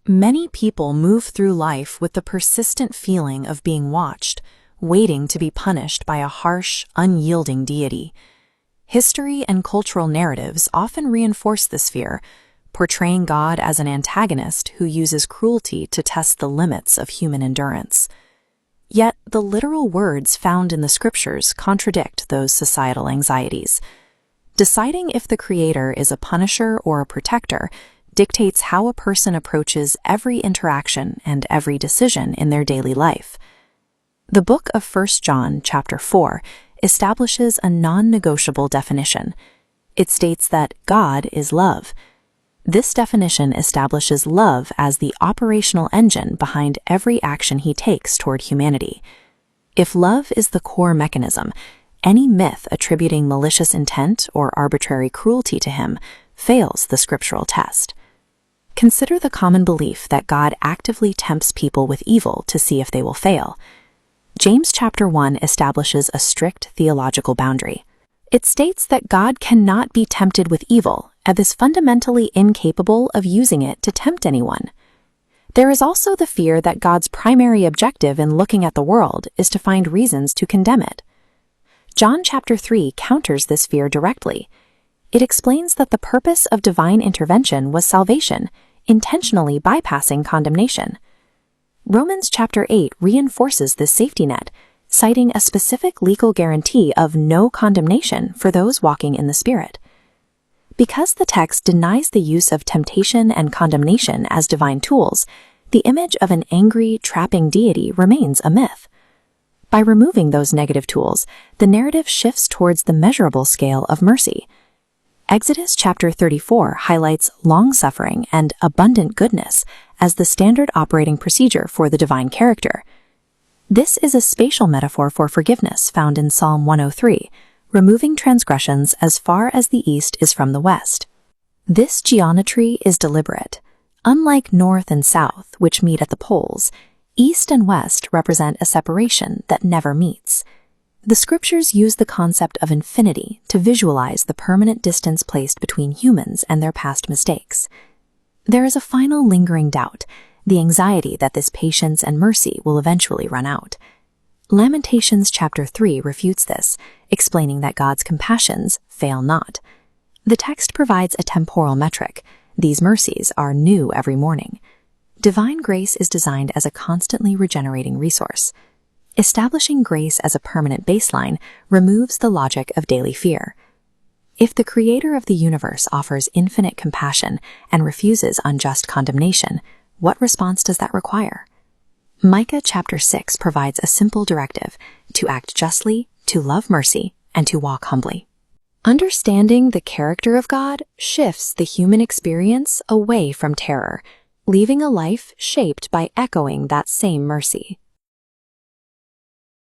Many people move through life with the persistent feeling of being watched, waiting to be punished by a harsh, unyielding deity. History and cultural narratives often reinforce this fear, portraying God as an antagonist who uses cruelty to test the limits of human endurance. Yet, the literal words found in the scriptures contradict those societal anxieties. Deciding if the Creator is a punisher or a protector dictates how a person approaches every interaction and every decision in their daily life. The book of 1 John chapter 4 establishes a non-negotiable definition. It states that God is love. This definition establishes love as the operational engine behind every action he takes toward humanity. If love is the core mechanism, any myth attributing malicious intent or arbitrary cruelty to him fails the scriptural test. Consider the common belief that God actively tempts people with evil to see if they will fail. James chapter 1 establishes a strict theological boundary. It states that God cannot be tempted with evil and is fundamentally incapable of using it to tempt anyone. There is also the fear that God's primary objective in looking at the world is to find reasons to condemn it. John chapter 3 counters this fear directly. It explains that the purpose of divine intervention was salvation, intentionally bypassing condemnation. Romans chapter 8 reinforces this safety net, citing a specific legal guarantee of no condemnation for those walking in the Spirit. Because the text denies the use of temptation and condemnation as divine tools, the image of an angry, trapping deity remains a myth. By removing those negative tools, the narrative shifts towards the measurable scale of mercy. Exodus chapter 34 highlights long-suffering and abundant goodness as the standard operating procedure for the divine character. This is a spatial metaphor for forgiveness found in Psalm 103, removing transgressions as far as the east is from the west. This geometry is deliberate. Unlike north and south, which meet at the poles, east and west represent a separation that never meets. The scriptures use the concept of infinity to visualize the permanent distance placed between humans and their past mistakes. There is a final lingering doubt, the anxiety that this patience and mercy will eventually run out. Lamentations chapter 3 refutes this, explaining that God's compassions fail not. The text provides a temporal metric. These mercies are new every morning. Divine grace is designed as a constantly regenerating resource. Establishing grace as a permanent baseline removes the logic of daily fear. If the Creator of the universe offers infinite compassion and refuses unjust condemnation, what response does that require? Micah chapter 6 provides a simple directive: to act justly, to love mercy, and to walk humbly. Understanding the character of God shifts the human experience away from terror, leaving a life shaped by echoing that same mercy.